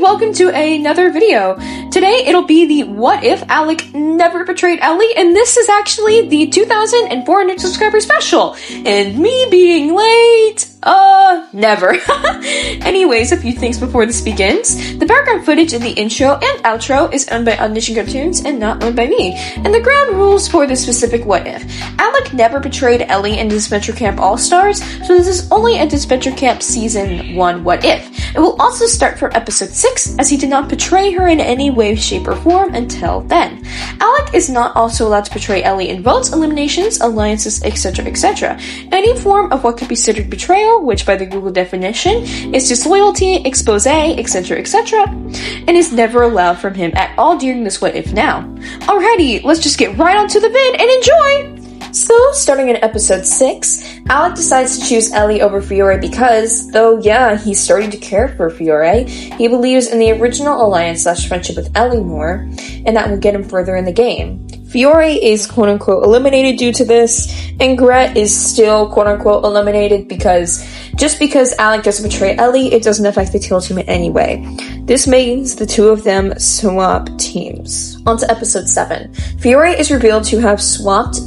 welcome to another video. Today it'll be the what if Alec never betrayed Ellie, and this is actually the 2,400 subscriber special. And me being late, never. Anyways, a few things before this begins. The background footage in the intro and outro is owned by Audition Cartoons and not owned by me. And the ground rules for this specific what if. Alec never betrayed Ellie in Disventure Camp All-Stars, so this is only a Disventure Camp Season 1 what if. It will also start from episode 6, as he did not betray her in any way, shape, or form until then. Alec is not also allowed to betray Ellie in votes, eliminations, alliances, etc., etc. Any form of what could be considered betrayal, which by the Google definition is disloyalty, expose, etc., etc., and is never allowed from him at all during this what if now. Alrighty, let's just get right onto the vid and enjoy! So, starting in episode 6, Alec decides to choose Ellie over Fiore because, though yeah, he's starting to care for Fiore, he believes in the original alliance/friendship with Ellie more, and that will get him further in the game. Fiori is quote-unquote eliminated due to this, and Grett is still quote-unquote eliminated because just because Alec doesn't betray Ellie, it doesn't affect the teal team in any way. This means the two of them swap teams. On to episode 7. Fiori is revealed to have swapped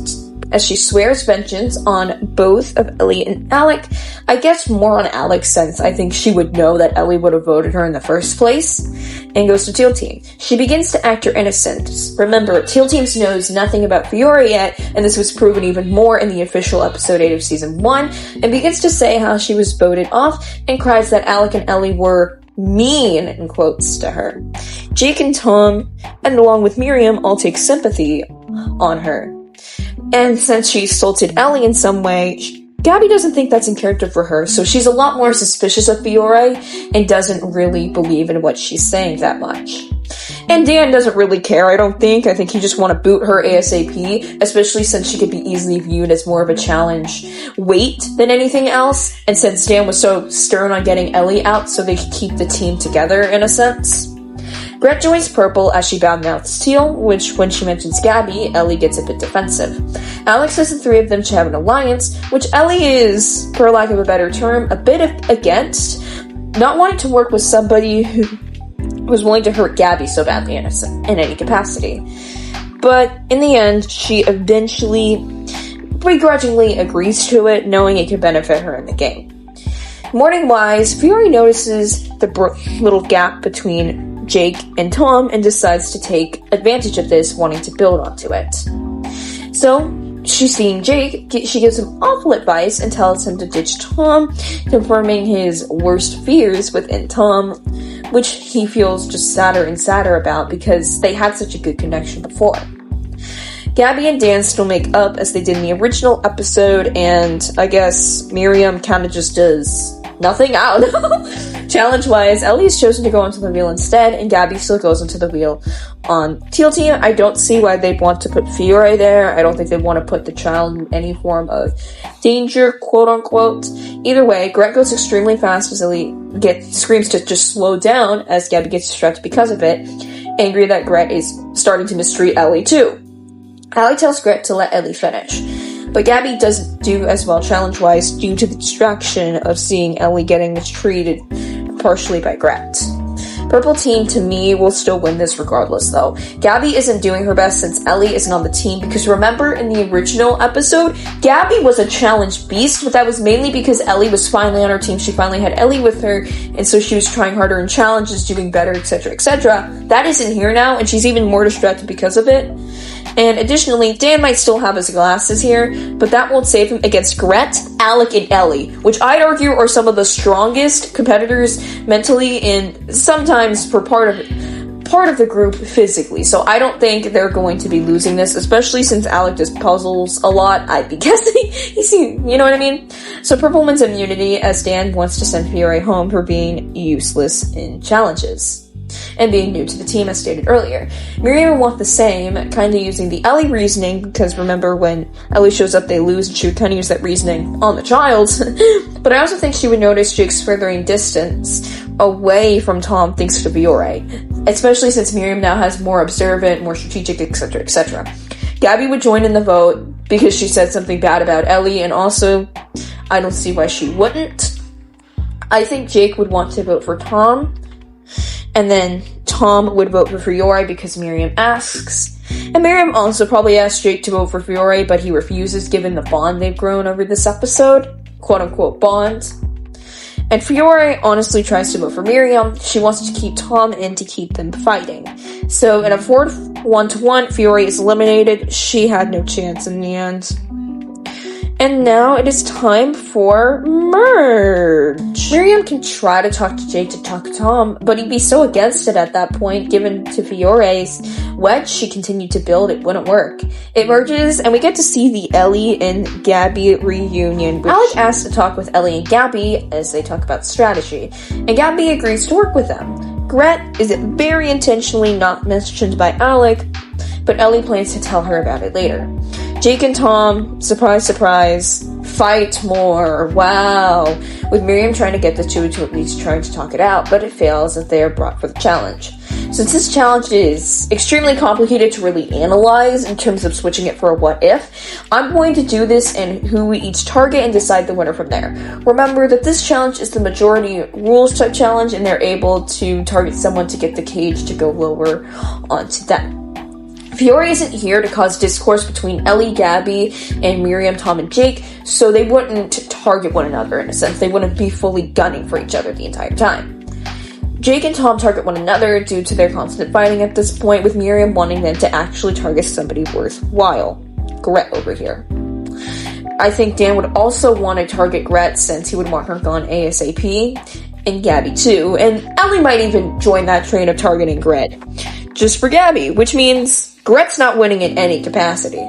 as she swears vengeance on both of Ellie and Alec. I guess more on Alec since I think she would know that Ellie would have voted her in the first place, and goes to Teal Team. She begins to act her innocence. Remember, Teal Team knows nothing about Fiori yet, and this was proven even more in the official episode 8 of season 1, and begins to say how she was voted off, and cries that Alec and Ellie were mean, in quotes, to her. Jake and Tom, and along with Miriam, all take sympathy on her. And since she assaulted Ellie in some way, Gabby doesn't think that's in character for her, so she's a lot more suspicious of Fiore and doesn't really believe in what she's saying that much. And Dan doesn't really care, I don't think. I think he just want to boot her ASAP, especially since she could be easily viewed as more of a challenge weight than anything else, and since Dan was so stern on getting Ellie out so they could keep the team together in a sense. Grett joins Purple as she badmouths Teal, which, when she mentions Gabby, Ellie gets a bit defensive. Alex says the three of them should have an alliance, which Ellie is, for lack of a better term, a bit against, not wanting to work with somebody who was willing to hurt Gabby so badly in any capacity. But in the end, she eventually, begrudgingly agrees to it, knowing it could benefit her in the game. Morning-wise, Fiori notices the little gap between Jake and Tom and decides to take advantage of this, wanting to build onto it. So, she's seeing Jake, she gives him awful advice and tells him to ditch Tom, confirming his worst fears within Tom, which he feels just sadder and sadder about because they had such a good connection before. Gabby and Dan still make up as they did in the original episode, and I guess Miriam kinda just does nothing, I don't know. Challenge-wise, Ellie is chosen to go onto the wheel instead, and Gabby still goes onto the wheel on Teal Team. I don't see why they'd want to put Fiore there. I don't think they'd want to put the child in any form of danger, quote-unquote. Either way, Grett goes extremely fast as Ellie screams to just slow down as Gabby gets distracted because of it, angry that Grett is starting to mistreat Ellie too. Alec tells Grett to let Ellie finish, but Gabby doesn't do as well challenge-wise due to the distraction of seeing Ellie getting mistreated partially by Grett. Purple Team, to me, will still win this regardless, though. Gabby isn't doing her best since Ellie isn't on the team, because remember in the original episode, Gabby was a challenge beast, but that was mainly because Ellie was finally on her team. She finally had Ellie with her, and so she was trying harder in challenges, doing better, etc., etc. That isn't here now, and she's even more distracted because of it. And additionally, Dan might still have his glasses here, but that won't save him against Grett, Alec, and Ellie, which I'd argue are some of the strongest competitors mentally and sometimes for part of the group physically. So I don't think they're going to be losing this, especially since Alec does puzzles a lot. I'd be guessing you know what I mean? So Purple wins immunity as Dan wants to send Fiore home for being useless in challenges and being new to the team, as stated earlier. Miriam will want the same, kind of using the Ellie reasoning, because remember when Ellie shows up they lose, and she would kind of use that reasoning on the child. But I also think she would notice Jake's furthering distance away from Tom thanks to Fiore, especially since Miriam now has more observant, more strategic, etc., etc. Gabby would join in the vote because she said something bad about Ellie, and also I don't see why she wouldn't. I think Jake would want to vote for Tom, And then Tom would vote for Fiori because Miriam asks. And Miriam also probably asked Jake to vote for Fiori, but he refuses given the bond they've grown over this episode. Quote-unquote bond. And Fiori honestly tries to vote for Miriam. She wants to keep Tom in to keep them fighting. So in a 4-1-1, Fiori is eliminated. She had no chance in the end. And now it is time for merge. Miriam can try to talk to Jake to talk to Tom, but he'd be so against it at that point, given to Fiori's wedge she continued to build, it wouldn't work. It merges, and we get to see the ELLIE and Gabby reunion. Alec asks to talk with ELLIE and Gabby as they talk about strategy, and Gabby agrees to work with them. Grett is very intentionally not mentioned by Alec, but ELLIE plans to tell her about it later. Jake and Tom, surprise, surprise, fight more, wow, with Miriam trying to get the two to at least try to talk it out, but it fails as they are brought for the challenge. Since this challenge is extremely complicated to really analyze in terms of switching it for a what if, I'm going to do this and who we each target and decide the winner from there. Remember that this challenge is the majority rules type challenge and they're able to target someone to get the cage to go lower onto them. Fiori isn't here to cause discourse between ELLIE, Gabby, and Miriam, Tom, and Jake, so they wouldn't target one another in a sense. They wouldn't be fully gunning for each other the entire time. Jake and Tom target one another due to their constant fighting at this point, with Miriam wanting them to actually target somebody worthwhile. Grett over here. I think Dan would also want to target Grett since he would want her gone ASAP, and Gabby too, and ELLIE might even join that train of targeting Grett. Just for Gabby, which means Grett's not winning in any capacity.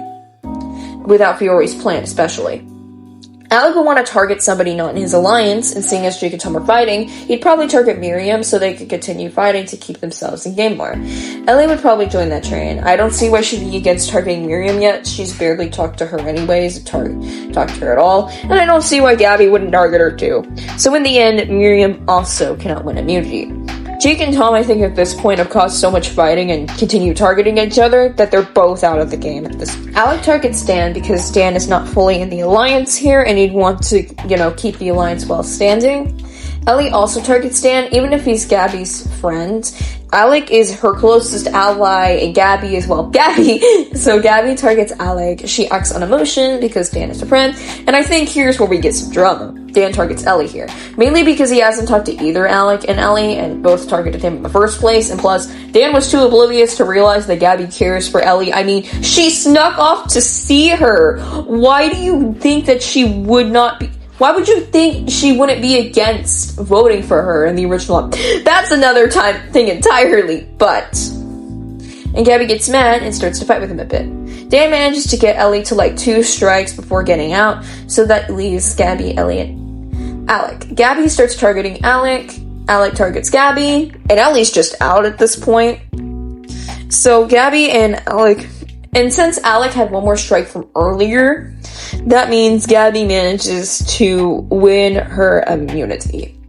Without Fiori's plan, especially. Alec would want to target somebody not in his alliance, and seeing as Jake and Tom are fighting, he'd probably target Miriam so they could continue fighting to keep themselves in game more. ELLIE would probably join that train. I don't see why she'd be against targeting Miriam yet. She's barely talked to her anyways, talked to her at all, and I don't see why Gabby wouldn't target her too. So in the end, Miriam also cannot win immunity. Jake and Tom, I think, at this point have caused so much fighting and continue targeting each other that they're both out of the game at this point. Alec targets Dan because Dan is not fully in the alliance here and he'd want to, keep the alliance while standing. ELLIE also targets Dan, even if he's Gabby's friend. Alec is her closest ally, and Gabby is, Gabby. So Gabby targets Alec. She acts on emotion because Dan is her friend, and I think here's where we get some drama. Dan targets ELLIE here, mainly because he hasn't talked to either Alec and ELLIE, and both targeted him in the first place, and plus, Dan was too oblivious to realize that Gabby cares for ELLIE. I mean, she snuck off to see her. Why do you think that she would not be... Why would you think she wouldn't be against voting for her in the original? That's another thing entirely, but... And Gabby gets mad and starts to fight with him a bit. Dan manages to get ELLIE to 2 strikes before getting out, so that leaves Gabby, ELLIE, and Alec. Gabby starts targeting Alec, Alec targets Gabby, and ELLIE's just out at this point. So Gabby and Alec... And since Alec had one more strike from earlier, that means Gabby manages to win her immunity.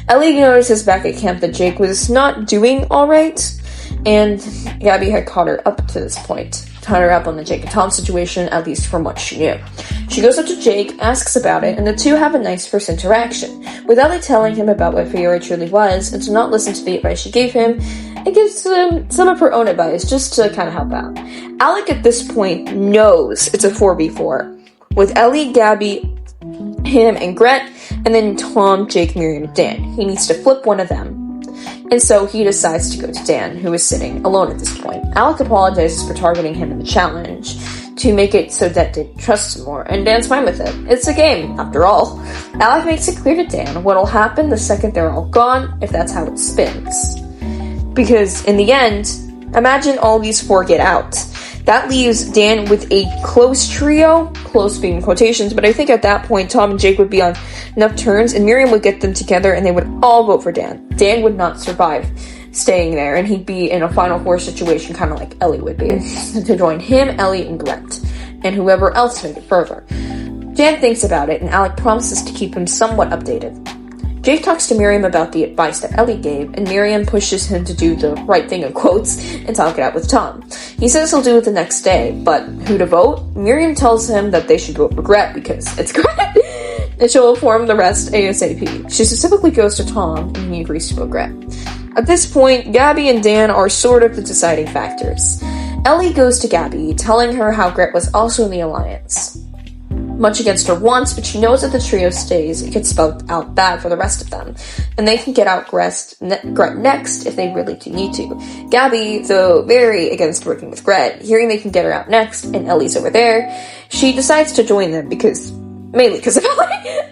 ELLIE notices back at camp that Jake was not doing alright, and Gabby had caught her up to this point. Caught her up on the Jake and Tom situation, at least from what she knew. She goes up to Jake, asks about it, and the two have a nice first interaction, with ELLIE telling him about what Fiori truly was, and to not listen to the advice she gave him, and gives him some of her own advice, just to kind of help out. Alec at this point knows it's a 4v4, with ELLIE, Gabby, him, and Grett, and then Tom, Jake, Miriam, and Dan. He needs to flip one of them. And so he decides to go to Dan, who is sitting alone at this point. Alec apologizes for targeting him in the challenge to make it so that didn't trust him more, and Dan's fine with it. It's a game, after all. Alec makes it clear to Dan what'll happen the second they're all gone, if that's how it spins. Because in the end, imagine all these 4 get out. That leaves Dan with a close trio, close being quotations, but I think at that point Tom and Jake would be on enough turns and Miriam would get them together and they would all vote for Dan. Dan would not survive staying there and he'd be in a Final Four situation kind of like ELLIE would be. To join him, ELLIE, and Grett, and whoever else made it further. Dan thinks about it and Alec promises to keep him somewhat updated. Jake talks to Miriam about the advice that ELLIE gave, and Miriam pushes him to do the right thing in quotes and talk it out with Tom. He says he'll do it the next day, but who to vote? Miriam tells him that they should vote for Grett because it's Grett, and she'll inform the rest ASAP. She specifically goes to Tom, and he agrees to vote Grett. At this point, Gabby and Dan are sort of the deciding factors. ELLIE goes to Gabby, telling her how Grett was also in the Alliance. Much against her wants, but she knows that the trio stays, it could spell out bad for the rest of them, and they can get out Grett next if they really do need to. Gabby, though very against working with Grett, hearing they can get her out next, and Ellie's over there, she decides to join them mainly because of Alec.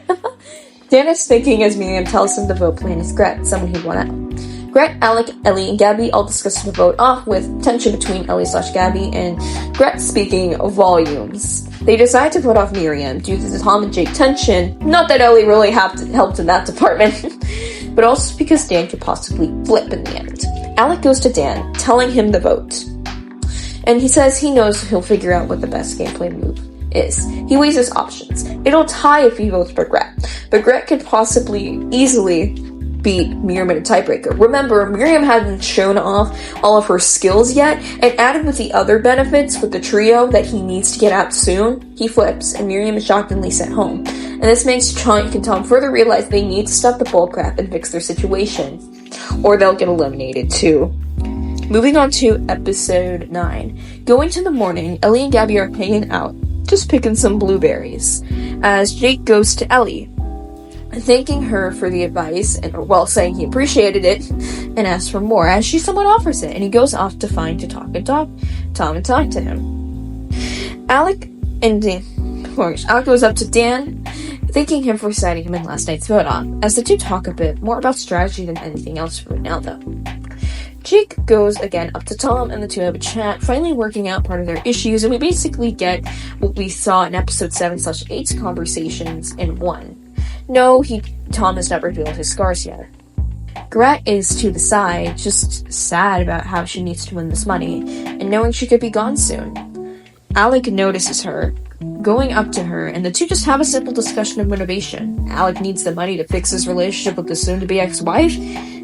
Dan is thinking as Miriam tells him the vote plan is Grett, someone he'd want out. Grett, Alec, ELLIE, and Gabby all discuss the vote off, with tension between ELLIE/Gabby and Grett speaking volumes. They decide to vote off Miriam due to the Tom and Jake tension, not that ELLIE really helped in that department, but also because Dan could possibly flip in the end. Alec goes to Dan, telling him the vote, and he says he knows he'll figure out what the best gameplay move is. He weighs his options. It'll tie if he votes for Grett, but Grett could possibly easily beat Miriam in a tiebreaker. Remember, Miriam hadn't shown off all of her skills yet, and added with the other benefits with the trio that he needs to get out soon, he flips, and Miriam is shockingly sent home. And this makes Jake and Tom further realize they need to stop the bullcrap and fix their situation, or they'll get eliminated too. Moving on to episode 9. Going to the morning, ELLIE and Gabby are hanging out, just picking some blueberries, as Jake goes to ELLIE, thanking her for the advice, and saying he appreciated it, and asks for more, as she somewhat offers it, and he goes off to Tom and talk to him. Alec goes up to Dan, thanking him for citing him in last night's vote off, as the two talk a bit more about strategy than anything else for right now, though. Jake goes again up to Tom, and the two have a chat, finally working out part of their issues, and we basically get what we saw in episode 7/8's conversations in 1. No, Tom has not revealed his scars yet. Grett is to the side, just sad about how she needs to win this money, and knowing she could be gone soon. Alec notices her, going up to her, and the two just have a simple discussion of motivation. Alec needs the money to fix his relationship with the soon-to-be ex-wife,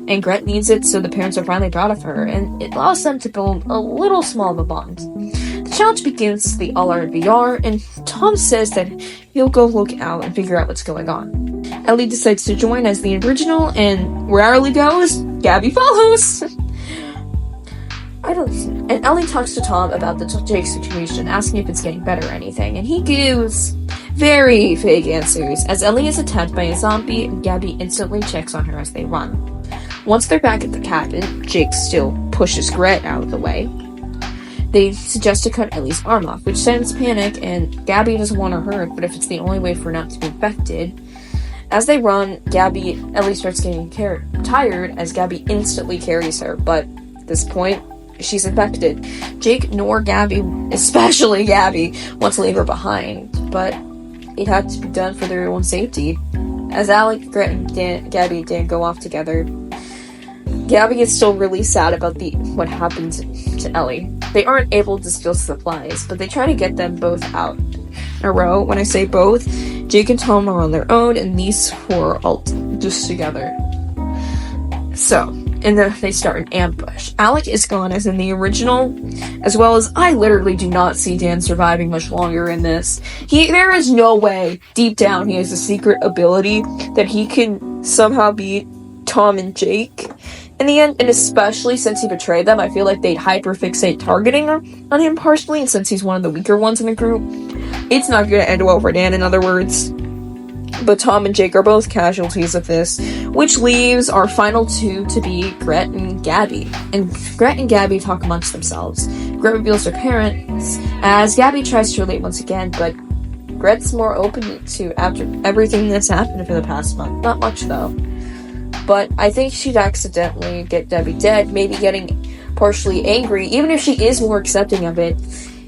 and Grett needs it so the parents are finally proud of her, and it allows them to build a little small of a bond. The challenge begins as they all are in VR, and Tom says that he'll go look out and figure out what's going on. ELLIE decides to join as the original, and where ELLIE goes, Gabby follows! And ELLIE talks to Tom about the Jake situation, asking if it's getting better or anything, and he gives very vague answers, as ELLIE is attacked by a zombie, and Gabby instantly checks on her as they run. Once they're back at the cabin, Jake still pushes Grett out of the way. They suggest to cut Ellie's arm off, which sends panic, and Gabby doesn't want her hurt, but if it's the only way for her not to be infected. As they run, Ellie starts getting tired, as Gabby instantly carries her, but at this point, she's infected. Jake nor Gabby, especially Gabby, wants to leave her behind, but it had to be done for their own safety. As Alec, Grett, and Gabby and Dan go off together, Gabby is still really sad about what happened to Ellie. They aren't able to steal supplies, but they try to get them both out in a row. When I say both, Jake and Tom are on their own, and these four are all just together. So, and then they start an ambush. Alec is gone as in the original, as well as I literally do not see Dan surviving much longer in this. There is no way, deep down, he has a secret ability that he can somehow beat Tom and Jake in the end, and especially since he betrayed them, I feel like they'd hyperfixate targeting on him partially, and since he's one of the weaker ones in the group, it's not going to end well for Dan, in other words. But Tom and Jake are both casualties of this, which leaves our final two to be Grett and Gabby. And Grett and Gabby talk amongst themselves. Grett reveals their parents, as Gabby tries to relate once again, but Grett's more open to after everything that's happened for the past month. Not much, though. But I think she'd accidentally get Debbie dead, maybe getting partially angry, even if she is more accepting of it.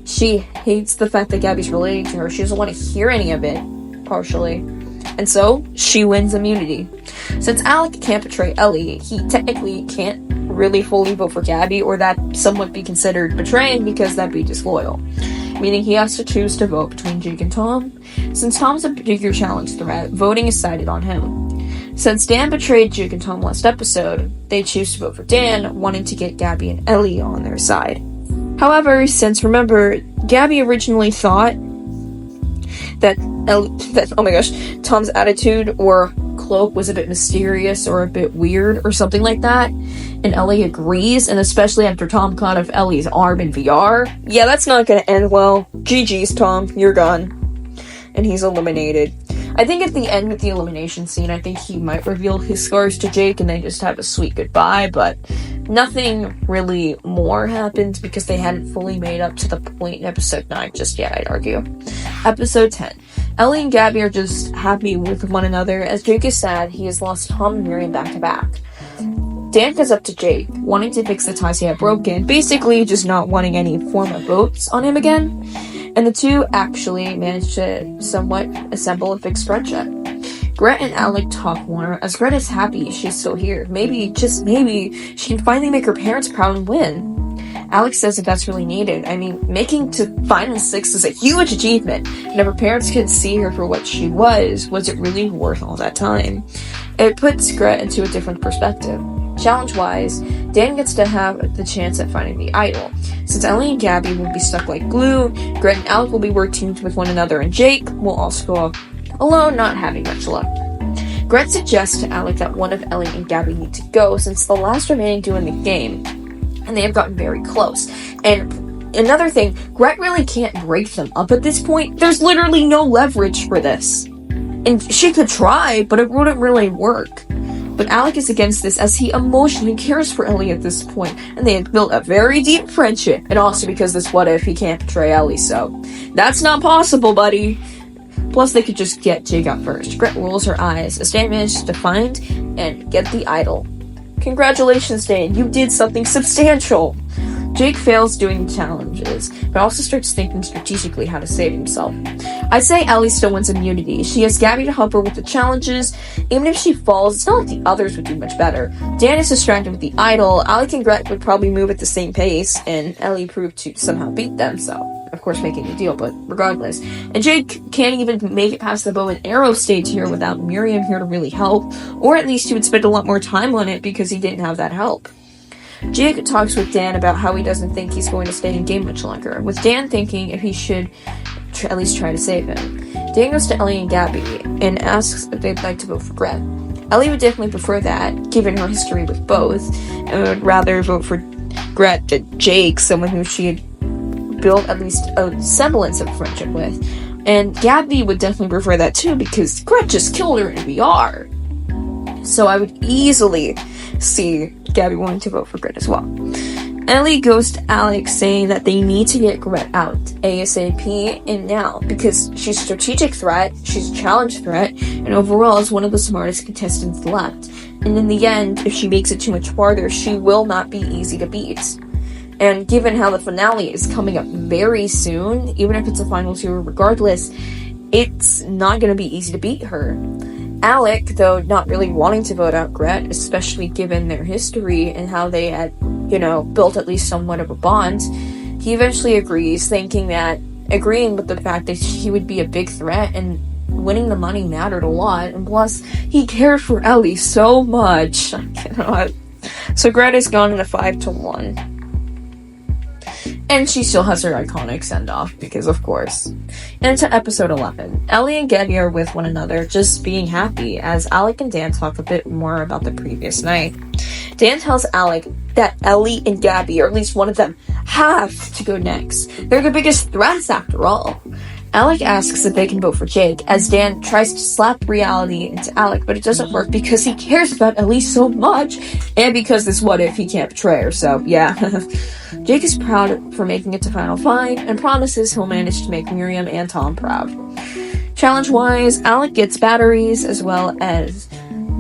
She hates the fact that Gabby's relating to her. She doesn't want to hear any of it, partially. And so, she wins immunity. Since Alec can't betray ELLIE, he technically can't really fully vote for Gabby, or that somewhat be considered betraying because that'd be disloyal. Meaning he has to choose to vote between Jake and Tom. Since Tom's a bigger challenge threat, voting is sided on him. Since Dan betrayed Jake and Tom last episode, they choose to vote for Dan, wanting to get Gabby and ELLIE on their side. However, since remember, Gabby originally thought that Tom's attitude or cloak was a bit mysterious or a bit weird or something like that, and ELLIE agrees, and especially after Tom cut off ELLIE's arm in VR. Yeah, that's not gonna end well. GG's, Tom. You're gone. And he's eliminated. I think at the end with the elimination scene, I think he might reveal his scars to Jake and they just have a sweet goodbye, but nothing really more happened because they hadn't fully made up to the point in episode 9 just yet, I'd argue. Episode 10. ELLIE and Gabby are just happy with one another as Jake is sad he has lost Tom and Miriam back to back. Dan goes up to Jake, wanting to fix the ties he had broken, basically just not wanting any form of votes on him again. And the two actually managed to somewhat assemble a fixed friendship. Grett and Alec talk more, as Grett is happy she's still here. Maybe, just maybe, she can finally make her parents proud and win. Alec says that that's really needed. I mean, making to Final 6 is a huge achievement, and if her parents could see her for what she was it really worth all that time? It puts Grett into a different perspective. Challenge-wise, Dan gets to have the chance at finding the idol. Since ELLIE and Gabby will be stuck like glue, Grett and Alec will be working with one another, and Jake will also go up alone, not having much luck. Grett suggests to Alec that one of ELLIE and Gabby need to go, since the last remaining two in the game, and they have gotten very close. And another thing, Grett really can't break them up at this point. There's literally no leverage for this. And she could try, but it wouldn't really work. But Alec is against this as he emotionally cares for ELLIE at this point, and they have built a very deep friendship, and also because this what if he can't betray ELLIE, so that's not possible, buddy. Plus, they could just get Jake out first. Grett rolls her eyes as Dan manages to find and get the idol. Congratulations, Dan, you did something substantial! Jake fails doing the challenges, but also starts thinking strategically how to save himself. I'd say ELLIE still wins immunity. She has Gabby to help her with the challenges. Even if she falls, it's not like the others would do much better. Dan is distracted with the idol. Alec and Grett would probably move at the same pace, and ELLIE proved to somehow beat them, so of course making a deal, but regardless. And Jake can't even make it past the bow and arrow stage here without Miriam here to really help, or at least he would spend a lot more time on it because he didn't have that help. Jake talks with Dan about how he doesn't think he's going to stay in game much longer, with Dan thinking if he should at least try to save him. Dan goes to ELLIE and Gabby and asks if they'd like to vote for Grett. ELLIE would definitely prefer that, given her history with both, and would rather vote for Grett than Jake, someone who she had built at least a semblance of friendship with. And Gabby would definitely prefer that too, because Grett just killed her in VR. So I would easily see Gabby wanting to vote for Grett as well. ELLIE goes to Alec saying that they need to get Grett out ASAP and now, because she's a strategic threat, she's a challenge threat, and overall is one of the smartest contestants left. And in the end, if she makes it too much farther, she will not be easy to beat. And given how the finale is coming up very soon, even if it's a final two regardless, it's not going to be easy to beat her. Alec, though not really wanting to vote out Grett, especially given their history and how they had, built at least somewhat of a bond, he eventually agrees, agreeing with the fact that he would be a big threat and winning the money mattered a lot, and plus, he cared for ELLIE so much. I cannot. So Grett is gone in a 5-1. And she still has her iconic send-off, because of course. And to episode 11. ELLIE and Gabby are with one another, just being happy, as Alec and Dan talk a bit more about the previous night. Dan tells Alec that ELLIE and Gabby, or at least one of them, have to go next. They're the biggest threats after all. Alec asks if they can vote for Jake, as Dan tries to slap reality into Alec, but it doesn't work because he cares about ELLIE so much, and because this what if he can't betray her, so yeah. Jake is proud for making it to Final 5, and promises he'll manage to make Miriam and Tom proud. Challenge-wise, Alec gets batteries, as well as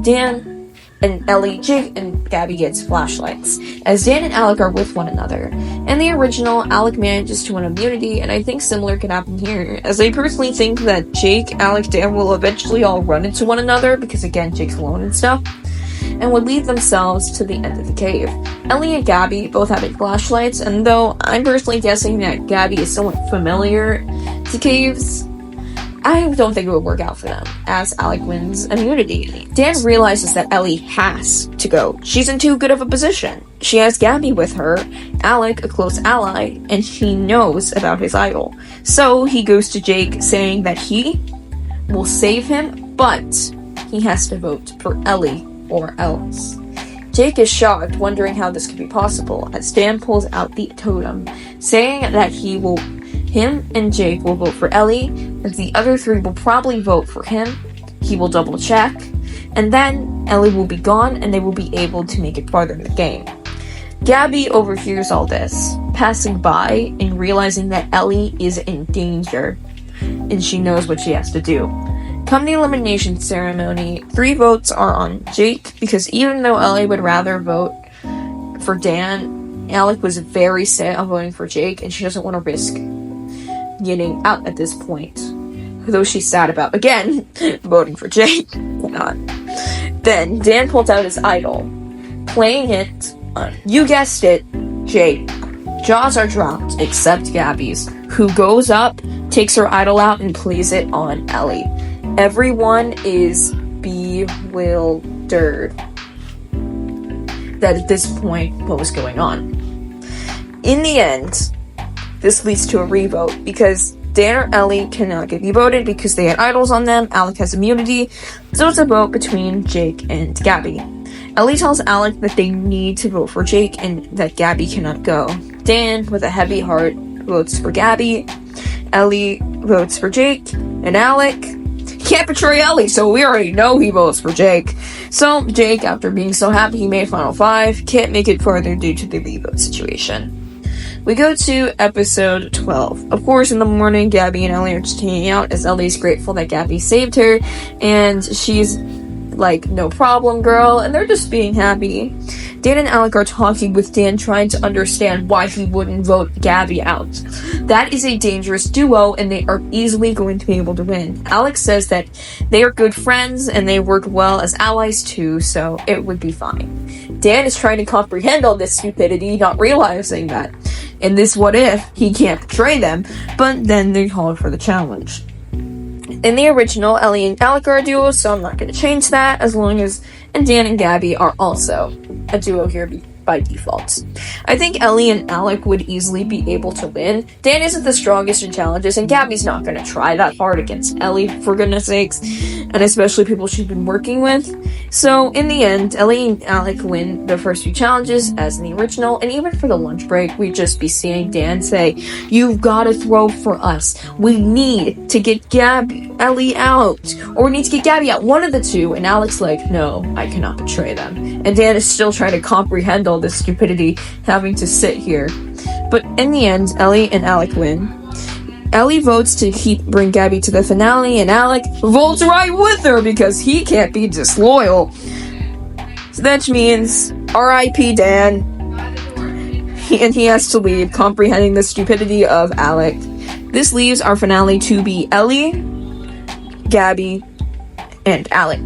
Dan and ELLIE, Jake, and Gabby gets flashlights, as Dan and Alec are with one another. In the original, Alec manages to win immunity, and I think similar could happen here, as I personally think that Jake, Alec, Dan will eventually all run into one another, because again, Jake's alone and stuff, and would lead themselves to the end of the cave. ELLIE and Gabby both having flashlights, and though I'm personally guessing that Gabby is somewhat familiar to caves, I don't think it would work out for them, as Alec wins immunity. Dan realizes that ELLIE has to go. She's in too good of a position. She has Gabby with her, Alec a close ally, and she knows about his idol. So he goes to Jake saying that he will save him, but he has to vote for ELLIE or else. Jake is shocked, wondering how this could be possible, as Dan pulls out the totem, saying that him and Jake will vote for Ellie, as the other three will probably vote for him. He will double check, and then Ellie will be gone, and they will be able to make it farther in the game. Gabby overhears all this, passing by and realizing that Ellie is in danger, and she knows what she has to do. Come the elimination ceremony, 3 votes are on Jake, because even though Ellie would rather vote for Dan, Alec was very set on voting for Jake, and she doesn't want to risk getting out at this point. Though she's sad about, again, voting for Jake. Why not? Then, Dan pulls out his idol, playing it on, you guessed it, Jake. Jaws are dropped, except Gabby's, who goes up, takes her idol out, and plays it on Ellie. Everyone is bewildered that at this point, what was going on. In the end, this leads to a revote, because Dan or Ellie cannot get voted because they had idols on them. Alec has immunity, so it's a vote between Jake and Gabby. Ellie tells Alec that they need to vote for Jake and that Gabby cannot go. Dan, with a heavy heart, votes for Gabby. Ellie votes for Jake, and Alec can't betray Ellie, so we already know he votes for Jake. So Jake, after being so happy he made Final 5, can't make it further due to the revote situation. We go to episode 12. Of course, in the morning, Gabby and Ellie are just hanging out as Ellie's grateful that Gabby saved her, and she's like, no problem, girl, and they're just being happy. Dan and Alec are talking, with Dan trying to understand why he wouldn't vote Gabby out. That is a dangerous duo, and they are easily going to be able to win. Alec says that they are good friends, and they work well as allies too, so it would be fine. Dan is trying to comprehend all this stupidity, not realizing that in this what if, he can't betray them, but then they called for the challenge. In the original, Ellie and Alec are a duo, so I'm not going to change that, as long as Dan and Gabby are also a duo here by default. I think Ellie and Alec would easily be able to win. Dan isn't the strongest in challenges, and Gabby's not going to try that hard against Ellie, for goodness sakes, and especially people she's been working with. So, in the end, Ellie and Alec win the first few challenges, as in the original, and even for the lunch break, we'd just be seeing Dan say, you've got to throw for us. We need to get Ellie out, or we need to get Gabby out, one of the two, and Alec's like, no, I cannot betray them. And Dan is still trying to comprehend all this stupidity, having to sit here. But in the end, Ellie and Alec win. Ellie votes to bring Gabby to the finale, and Alec votes right with her because he can't be disloyal. So that means R.I.P. Dan. He has to leave, comprehending the stupidity of Alec. This leaves our finale to be Ellie, Gabby, and Alec.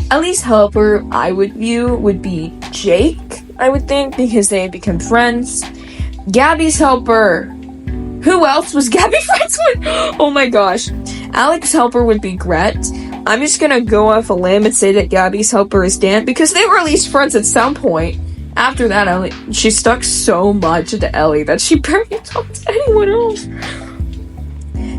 Ellie's helper, I would view, would be Jake, I would think, because they had become friends. Gabby's helper, who else was Gabby friends with? Oh my gosh. Alec's helper would be Grett. I'm just gonna go off a limb and say that Gabby's helper is Dan, because they were at least friends at some point. After that, Ellie, she stuck so much into Ellie that she barely talked to anyone else.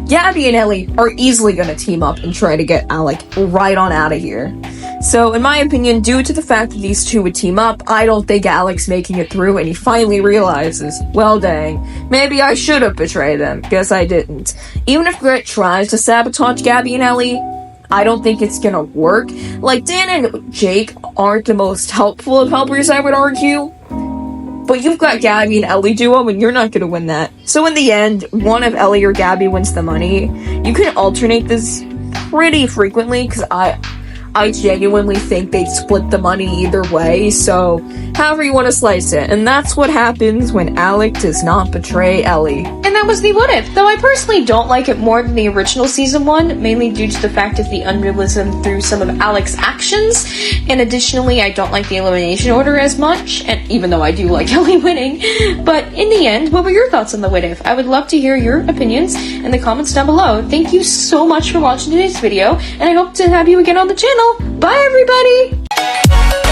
Gabby and Ellie are easily gonna team up and try to get Alec right on out of here. So, in my opinion, due to the fact that these two would team up, I don't think Alec's making it through, and he finally realizes, well dang, maybe I should have betrayed them. Guess I didn't. Even if Grett tries to sabotage Gabby and Ellie, I don't think it's gonna work. Like, Dan and Jake aren't the most helpful of helpers, I would argue. But you've got Gabby and Ellie duo, and you're not gonna win that. So in the end, one of Ellie or Gabby wins the money. You can alternate this pretty frequently, because I genuinely think they'd split the money either way, so however you want to slice it. And that's what happens when Alec does not betray Ellie. And that was the what if, though I personally don't like it more than the original season 1, mainly due to the fact of the unrealism through some of Alec's actions, and additionally I don't like the elimination order as much, and even though I do like Ellie winning. But in the end, what were your thoughts on the what if? I would love to hear your opinions in the comments down below. Thank you so much for watching today's video, and I hope to have you again on the channel. Bye everybody!